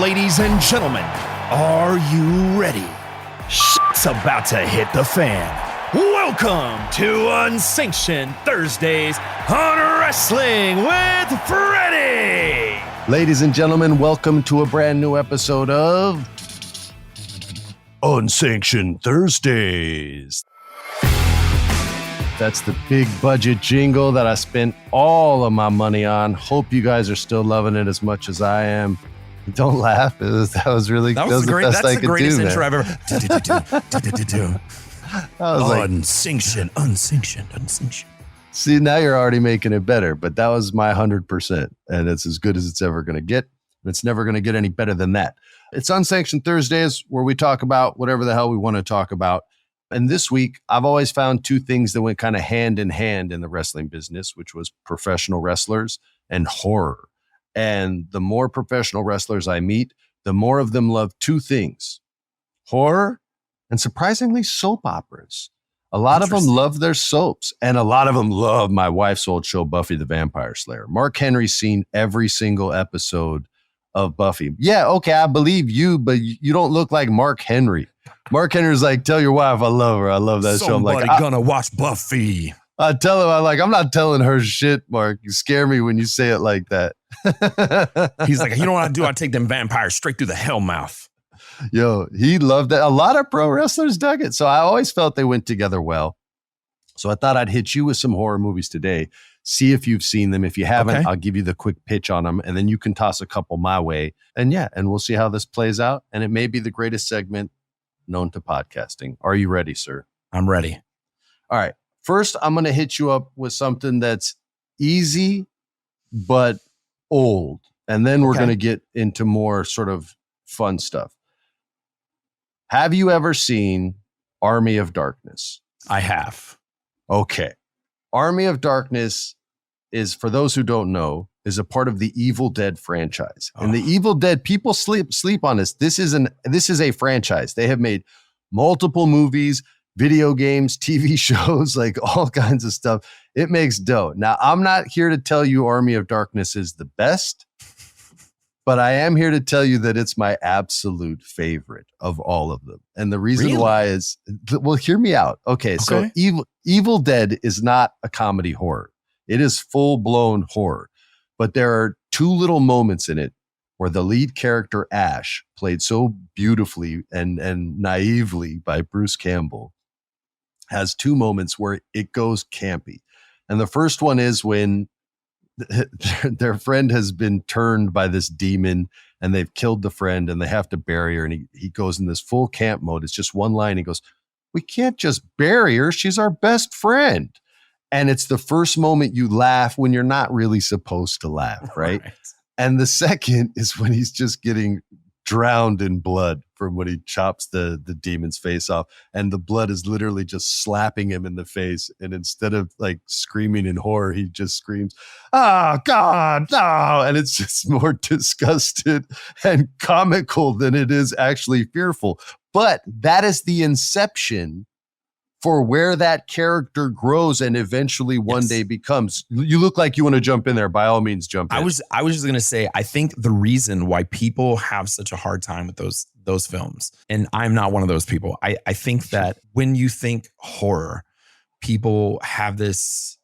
Ladies and gentlemen, are you ready? Shit's about to hit the fan. Welcome to Unsanctioned Thursdays on Wrestling with Freddie. Ladies and gentlemen, welcome to a brand new episode of Unsanctioned Thursdays. That's the big budget jingle that I spent all of my money on. Hope you guys are still loving it as much as I am. Don't laugh. That was the greatest intro I've ever. Unsanctioned. See, now you're already making it better, but that was my 100%, and it's as good as it's ever going to get. It's never going to get any better than that. It's Unsanctioned Thursdays, where we talk about whatever the hell we want to talk about. And this week, I've always found two things that went kind of hand in hand in the wrestling business, which was professional wrestlers and horror. And the more professional wrestlers I meet, the more of them love two things: horror and, surprisingly, soap operas. A lot of them love their soaps, and a lot of them love my wife's old show, Buffy the Vampire Slayer. Mark Henry's seen every single episode of Buffy. Yeah, okay, I believe you, but you don't look like Mark Henry. Mark Henry's like, tell your wife I love her. I love that show. I'm like, gonna watch Buffy. I tell him, I'm not telling her shit, Mark. You scare me when you say it like that. He's like, you know what I do? I take them vampires straight through the hell mouth. Yo, he loved that. A lot of pro wrestlers dug it. So I always felt they went together well. So I thought I'd hit you with some horror movies today. See if you've seen them. If you haven't, okay, I'll give you the quick pitch on them, and then you can toss a couple my way. And we'll see how this plays out. And it may be the greatest segment known to podcasting. Are you ready, sir? I'm ready. All right. First, I'm going to hit you up with something that's easy, but old. And then we're going to get into more sort of fun stuff. Have you ever seen Army of Darkness? I have. Okay. Army of Darkness is, for those who don't know, is a part of the Evil Dead franchise. And the Evil Dead, people sleep on this. This is a franchise. They have made multiple movies, video games, TV shows, like all kinds of stuff. It makes dough. Now, I'm not here to tell you Army of Darkness is the best, but I am here to tell you that it's my absolute favorite of all of them. And the reason why is, well, hear me out. Okay. So Evil Dead is not a comedy horror. It is full-blown horror. But there are two little moments in it where the lead character, Ash, played so beautifully and naively by Bruce Campbell, has two moments where it goes campy. And the first one is when their friend has been turned by this demon and they've killed the friend and they have to bury her. And he goes in this full camp mode. It's just one line. He goes, "We can't just bury her. She's our best friend." And it's the first moment you laugh when you're not really supposed to laugh, right? And the second is when he's just getting drowned in blood from when he chops the demon's face off. And the blood is literally just slapping him in the face. And instead of like screaming in horror, he just screams, "Oh, God, no." And it's just more disgusted and comical than it is actually fearful. But that is the inception for where that character grows and eventually one day becomes. You look like you want to jump in there. By all means, jump in. I was just going to say, I think the reason why people have such a hard time with those films, and I'm not one of those people, I think that when you think horror, people have this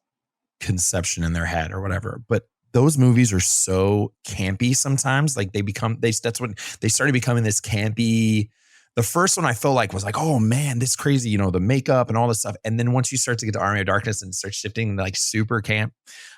conception in their head or whatever, but those movies are so campy sometimes. Like that's when they started becoming this campy. The first one I felt like was like, oh man, this crazy, the makeup and all this stuff. And then once you start to get to Army of Darkness and start shifting like super camp.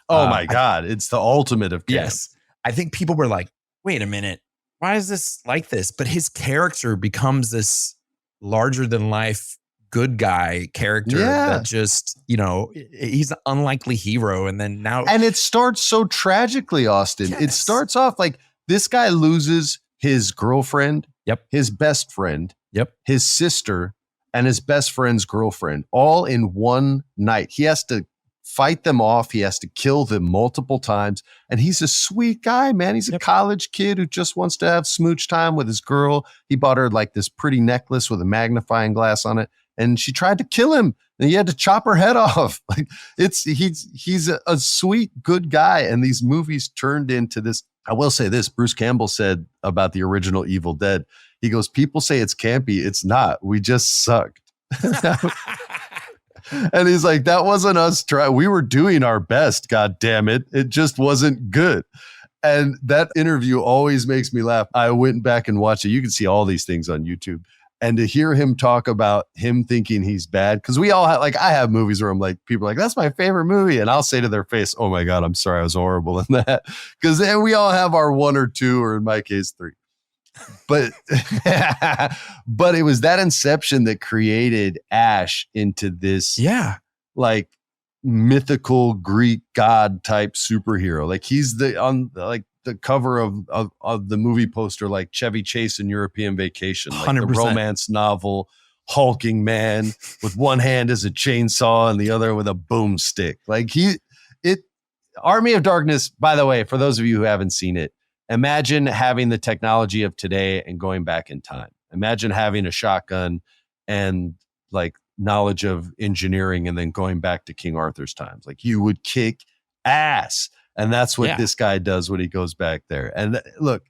Oh my God. It's the ultimate of camp. Yes. I think people were like, wait a minute, why is this like this? But his character becomes this larger than life good guy character that just, he's an unlikely hero. And then now. And it starts so tragically, Austin. Yes. It starts off like this guy loses his girlfriend. Yep. His best friend. Yep. His sister and his best friend's girlfriend, all in one night. He has to fight them off. He has to kill them multiple times. And he's a sweet guy, man. He's a college kid who just wants to have smooch time with his girl. He bought her like this pretty necklace with a magnifying glass on it. And she tried to kill him. And he had to chop her head off. Like he's a sweet, good guy. And these movies turned into this I will say this, Bruce Campbell said about the original Evil Dead, he goes, people say it's campy. It's not. We just sucked. And he's like, that wasn't us trying. We were doing our best. God damn it. It just wasn't good. And that interview always makes me laugh. I went back and watched it. You can see all these things on YouTube. And to hear him talk about him thinking he's bad, because we all have, like, I have movies where I'm like, people are like, that's my favorite movie. And I'll say to their face, oh my God, I'm sorry, I was horrible in that. Because we all have our one or two, or in my case, three. But but it was that inception that created Ash into this like mythical Greek god type superhero. Like he's on the cover of the movie poster, like Chevy Chase in European Vacation, like 100%. The romance novel, hulking man with one hand as a chainsaw and the other with a boomstick. Like Army of Darkness, by the way, for those of you who haven't seen it, imagine having the technology of today and going back in time. Imagine having a shotgun and like knowledge of engineering and then going back to King Arthur's times. Like you would kick ass. And that's what this guy does when he goes back there. And look,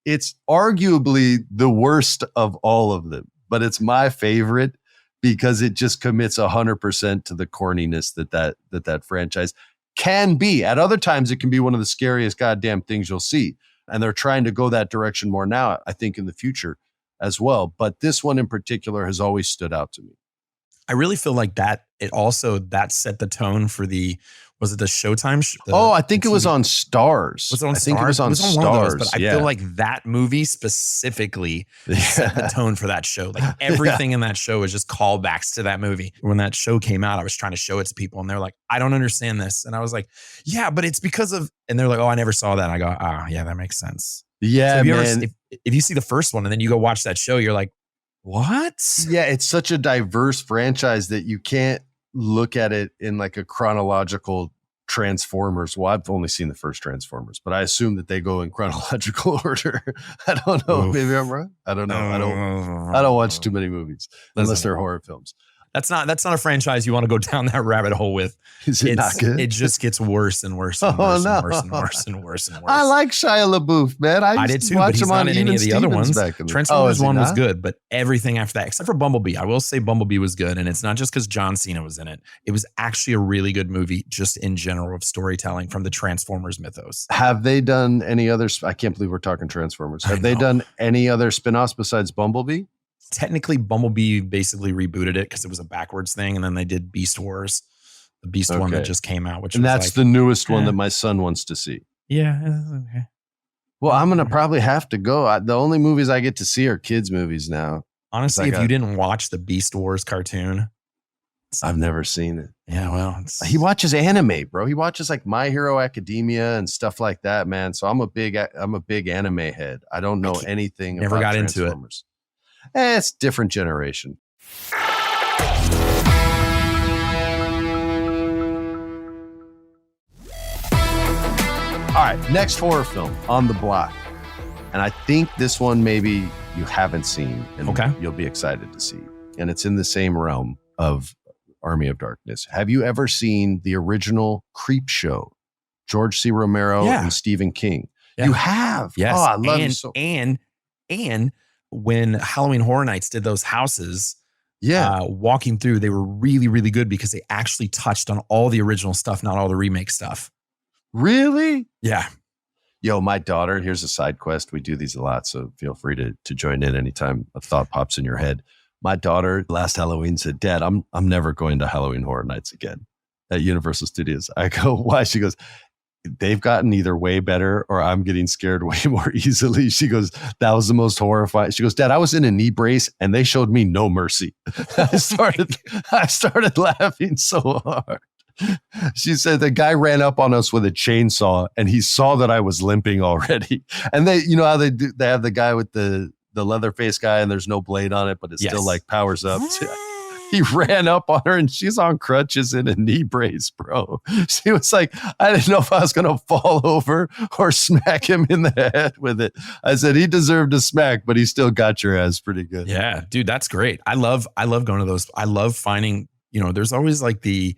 it's arguably the worst of all of them, but it's my favorite because it just commits 100% to the corniness that franchise can be. At other times, it can be one of the scariest goddamn things you'll see. And they're trying to go that direction more now, I think, in the future as well. But this one in particular has always stood out to me. I really feel like that set the tone for was it the Showtime? I think it was on Stars. Was it on I Stars? think it was on Stars. One of those, but I feel like that movie specifically set the tone for that show. Like everything in that show is just callbacks to that movie. When that show came out, I was trying to show it to people and they're like, I don't understand this. And I was like, yeah, but it's because of, and they're like, oh, I never saw that. And I go, yeah, that makes sense. Yeah, so man. If you see the first one and then you go watch that show, you're like, what? Yeah, it's such a diverse franchise that you can't look at it in like a chronological Transformers. Well, I've only seen the first Transformers, but I assume that they go in chronological order. I don't know. Maybe I'm wrong. I don't know. I don't watch too many movies unless they're horror films. That's not a franchise you want to go down that rabbit hole with. Is it not good? It just gets worse and worse and worse and worse and worse and worse and worse. I like Shia LaBeouf, man. I did too, but he's not in any of the other ones. Transformers 1 was good, but everything after that, except for Bumblebee, I will say Bumblebee was good. And it's not just because John Cena was in it. It was actually a really good movie, just in general, of storytelling from the Transformers mythos. Have they done any other? I can't believe we're talking Transformers. Have they done any other spinoffs besides Bumblebee? Technically, Bumblebee basically rebooted it because it was a backwards thing, and then they did Beast Wars, the Beast one that just came out, and that's the newest one that my son wants to see. Yeah, okay. Well, I'm gonna probably have to go. The only movies I get to see are kids' movies now. Honestly, if you didn't watch the Beast Wars cartoon, I've never seen it. Yeah, well, he watches anime, bro. He watches like My Hero Academia and stuff like that, man. So I'm a big anime head. I don't know anything. Never got into it. It's different generation. All right, next horror film on the block. And I think this one maybe you haven't seen and you'll be excited to see. And it's in the same realm of Army of Darkness. Have you ever seen the original Creep Show? George C. Romero and Stephen King. Yeah. You have? Yes. Oh, I love you so. And when Halloween Horror Nights did those houses, walking through, they were really, really good because they actually touched on all the original stuff, not all the remake stuff. Really? Yeah. Yo, my daughter, here's a side quest. We do these a lot, so feel free to join in anytime a thought pops in your head. My daughter last Halloween said, Dad, I'm never going to Halloween Horror Nights again at Universal Studios. I go, why? She goes, they've gotten either way better or I'm getting scared way more easily. She goes, that was the most horrifying. She goes, Dad, I was in a knee brace and they showed me no mercy. I started laughing so hard. She said the guy ran up on us with a chainsaw and he saw that I was limping already. And they, you know how they have the guy with the leather face guy and there's no blade on it, but it still like powers up. He ran up on her and she's on crutches in a knee brace, bro. She was like, I didn't know if I was going to fall over or smack him in the head with it. I said, he deserved a smack, but he still got your ass pretty good. Yeah, dude, that's great. I love going to those. I love finding, there's always like the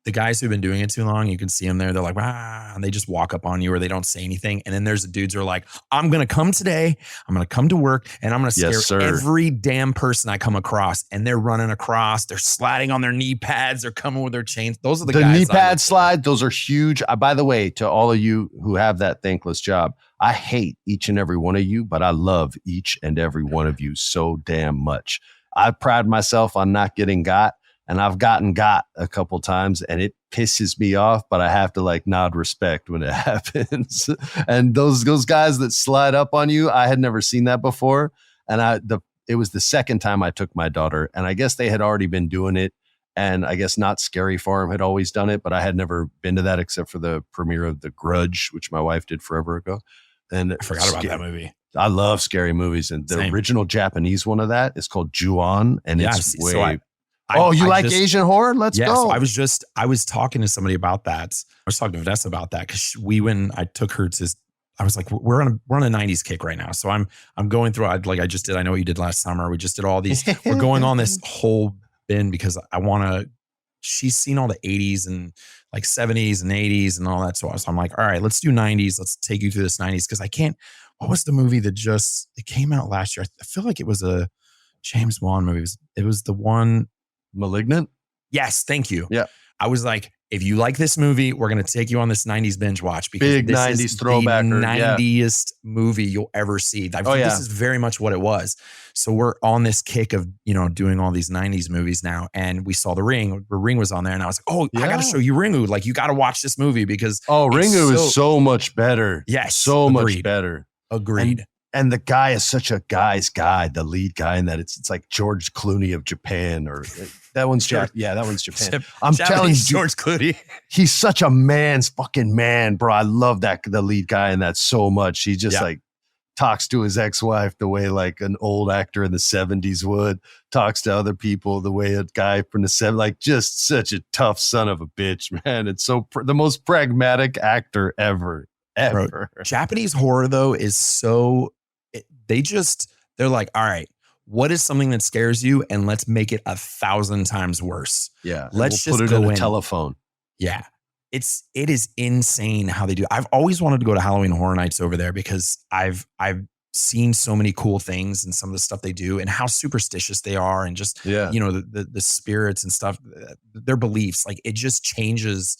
the guys who've been doing it too long, you can see them there. They're like, ah, and they just walk up on you or they don't say anything. And then there's the dudes who are like, I'm going to come today. I'm going to come to work and I'm going to scare every damn person I come across. And they're running across. They're sliding on their knee pads. They're coming with their chains. Those are the guys. The knee pad slide. Those are huge. By the way, to all of you who have that thankless job, I hate each and every one of you, but I love each and every one of you so damn much. I pride myself on not getting got. And I've gotten got a couple times and it pisses me off, but I have to like nod respect when it happens. And those guys that slide up on you, I had never seen that before. And it was the second time I took my daughter, and I guess they had already been doing it. And I guess Not Scary Farm had always done it, but I had never been to that except for the premiere of The Grudge, which my wife did forever ago. And I forgot about that movie. I love scary movies. And the original Japanese one of that is called Ju-on. And it's way... you like Asian horror? Let's go. So I was talking to somebody about that. I was talking to Vanessa about that because I took her to, I was like, we're on a 90s kick right now. So I'm going through, like I just did, I know what you did last summer. We just did all these, we're going on this whole bin because she's seen all the 80s and like 70s and 80s and all that. So I'm like, all right, let's do 90s. Let's take you through this 90s. Cause what was the movie that it came out last year? I feel like it was a James Wan movie. It was the one, Malignant? Yes, thank you. Yeah. I was like, if you like this movie, we're going to take you on this 90s binge watch because big this 90s is throwback. The 90s movie you'll ever see. This is very much what it was. So we're on this kick of, doing all these 90s movies now. And we saw The Ring. The Ring was on there. And I was like, I got to show you Ringu. Like, you got to watch this movie because Ringu is so much better. Yes. So much better. Agreed. And the guy is such a guy's guy, the lead guy, in that it's like George Clooney of Japan, or that one's Japan. I'm telling you, George Clooney. He's such a man's fucking man, bro. I love the lead guy in that so much. He just like talks to his ex-wife the way like an old actor in the 70s would, talks to other people the way a guy from the 70s, like just such a tough son of a bitch, man. It's so the most pragmatic actor ever. Bro, Japanese horror though is so... they're like, all right, what is something that scares you? And let's make it 1,000 times worse. Yeah. Let's just put it in a telephone. Yeah. It is insane how they do. I've always wanted to go to Halloween Horror Nights over there because I've seen so many cool things and some of the stuff they do and how superstitious they are and just, the spirits and stuff, their beliefs. Like it just changes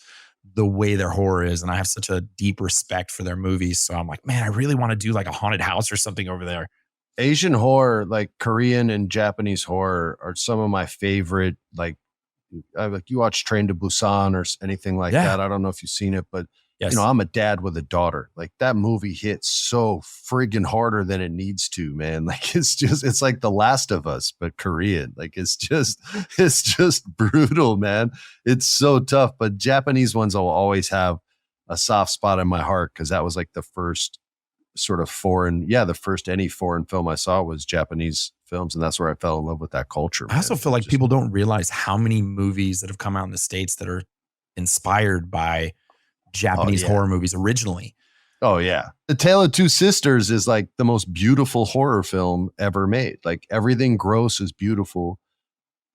the way their horror is. And I have such a deep respect for their movies. So I'm like, man, I really want to do like a haunted house or something over there. Asian horror, like Korean and Japanese horror, are some of my favorite. Like you watch Train to Busan or anything like that. I don't know if you've seen it, but I'm a dad with a daughter. Like that movie hits so friggin' harder than it needs to, man. Like it's like The Last of Us, but Korean. Like it's just brutal, man. It's so tough. But Japanese ones will always have a soft spot in my heart because that was like the first sort of any foreign film I saw was Japanese films, and that's where I fell in love with that culture. I also feel like people don't realize how many movies that have come out in the States that are inspired by Japanese horror movies originally. Oh yeah. The Tale of Two Sisters is like the most beautiful horror film ever made. Like everything gross is beautiful.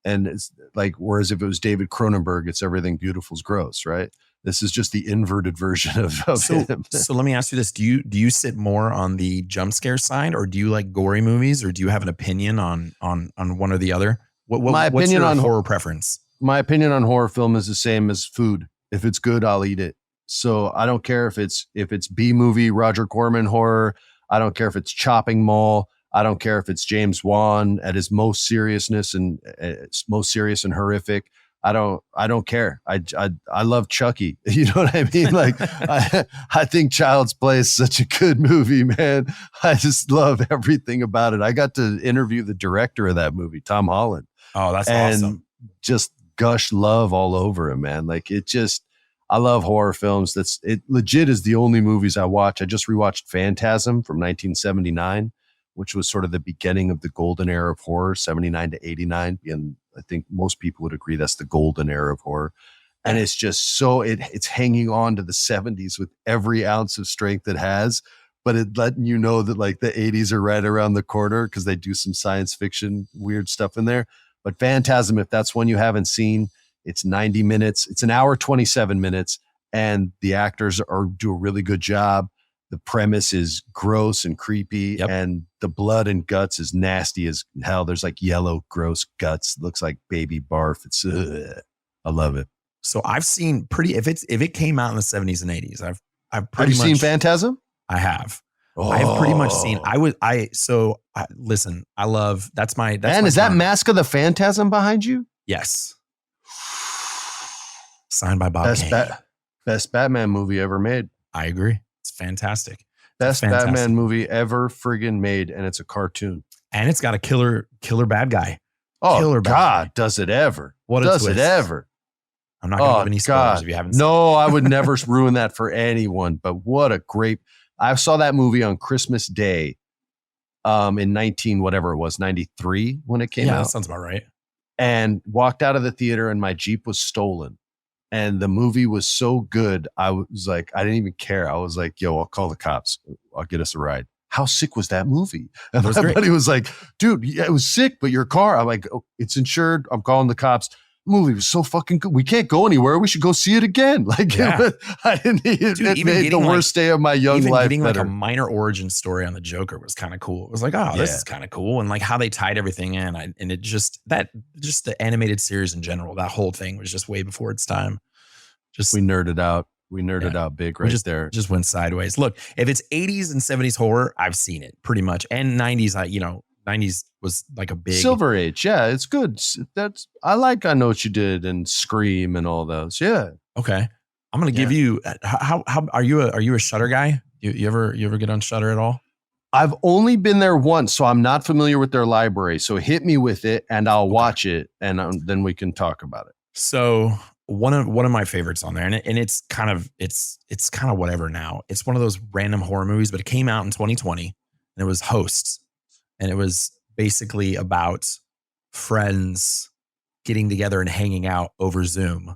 And it's like, whereas if it was David Cronenberg, it's everything beautiful is gross, right? This is just the inverted version of him. So let me ask you this. Do you sit more on the jump scare side, or do you like gory movies, or do you have an opinion on one or the other? What's your horror preference? My opinion on horror film is the same as food. If it's good, I'll eat it. So I don't care if it's B movie, Roger Corman horror. I don't care if it's Chopping Mall. I don't care if it's James Wan at his most seriousness and most serious and horrific. I don't care. I love Chucky. You know what I mean? Like I think Child's Play is such a good movie, man. I just love everything about it. I got to interview the director of that movie, Tom Holland. Oh, that's awesome. Just gush love all over him, man. Like I love horror films. It legit is the only movies I watch. I just rewatched Phantasm from 1979, which was sort of the beginning of the golden era of horror, 79 to 89. And I think most people would agree that's the golden era of horror. And it's just it's hanging on to the 70s with every ounce of strength it has, but it letting you know that like the 80s are right around the corner because they do some science fiction weird stuff in there. But Phantasm, if that's one you haven't seen, It's 90 minutes. It's an hour, 27 minutes. And the actors do a really good job. The premise is gross and creepy, and the blood and guts is nasty as hell. There's like yellow, gross guts. It looks like baby barf. It's I love it. So I've seen if it came out in the 70s and 80s, I've pretty much. Have you seen Phantasm? I have. Oh. I have pretty much seen. Listen. I love. That's my. Is that Mask of the Phantasm behind you? Yes. Signed by Bob Kane. Best Batman movie ever made. I agree. It's fantastic. Batman movie ever friggin' made, and it's a cartoon. And it's got a killer bad guy. Oh, killer God, does it ever? What does it ever? I'm not going to give any spoilers if you haven't seen it. No, I would never ruin that for anyone, but what a great... I saw that movie on Christmas Day in 93 when it came out. Yeah, that sounds about right. And walked out of the theater and my Jeep was stolen. And the movie was so good. I was like, I didn't even care. I was like, yo, I'll call the cops. I'll get us a ride. How sick was that movie? And my buddy was like, dude, yeah, it was sick, but your car. I'm like, oh, it's insured. I'm calling the cops. The movie was so fucking good. We can't go anywhere. We should go see it again. Like, it made the worst day of my young life getting better. Like a minor origin story on the Joker was kind of cool. It was like, oh, this is kind of cool. And like how they tied everything in. And it just the animated series in general, that whole thing was just way before its time. We nerded out. We nerded out big there. Just went sideways. Look, if it's 80s and 70s horror, I've seen it pretty much. And 90s, 90s was like a big Silver Age. Yeah, it's good. I Know What You Did and Scream and all those. Yeah. Okay. I'm gonna give you how are you a Shudder guy? You ever get on Shudder at all? I've only been there once, so I'm not familiar with their library. So hit me with it, and I'll watch it, and then we can talk about it. So one of my favorites on there, and it's kind of whatever now. It's one of those random horror movies, but it came out in 2020, and it was Hosts, and it was basically about friends getting together and hanging out over Zoom.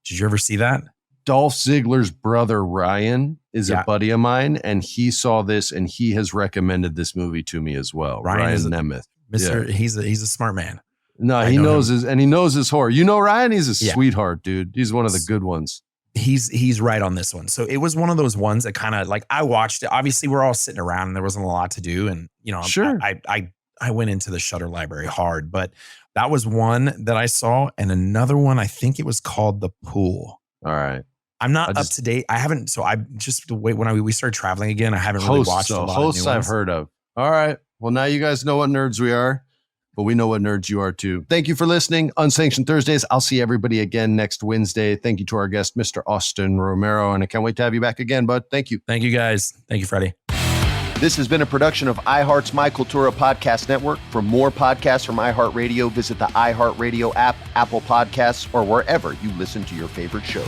Did you ever see that? Dolph Ziggler's brother Ryan is a buddy of mine, and he saw this, and he has recommended this movie to me as well. Ryan Nemeth, he's a smart man. No, he knows his horror. You know Ryan? He's a sweetheart, dude. He's one of the good ones. He's right on this one. So it was one of those ones that kind of like I watched it. Obviously, we're all sitting around and there wasn't a lot to do, and sure. I went into the Shudder library hard, but that was one that I saw, and another one I think it was called The Pool. All right. I'm not up to date. I haven't. So I just wait when we started traveling again. I haven't really watched a lot of new ones. I've heard of. All right. Well, now you guys know what nerds we are, but we know what nerds you are too. Thank you for listening. Unsanctioned Thursdays. I'll see everybody again next Wednesday. Thank you to our guest, Mr. Austin Romero, and I can't wait to have you back again, bud. Thank you. Thank you, guys. Thank you, Freddie. This has been a production of iHeart's My Cultura podcast network. For more podcasts from iHeartRadio, visit the iHeartRadio app, Apple Podcasts, or wherever you listen to your favorite shows.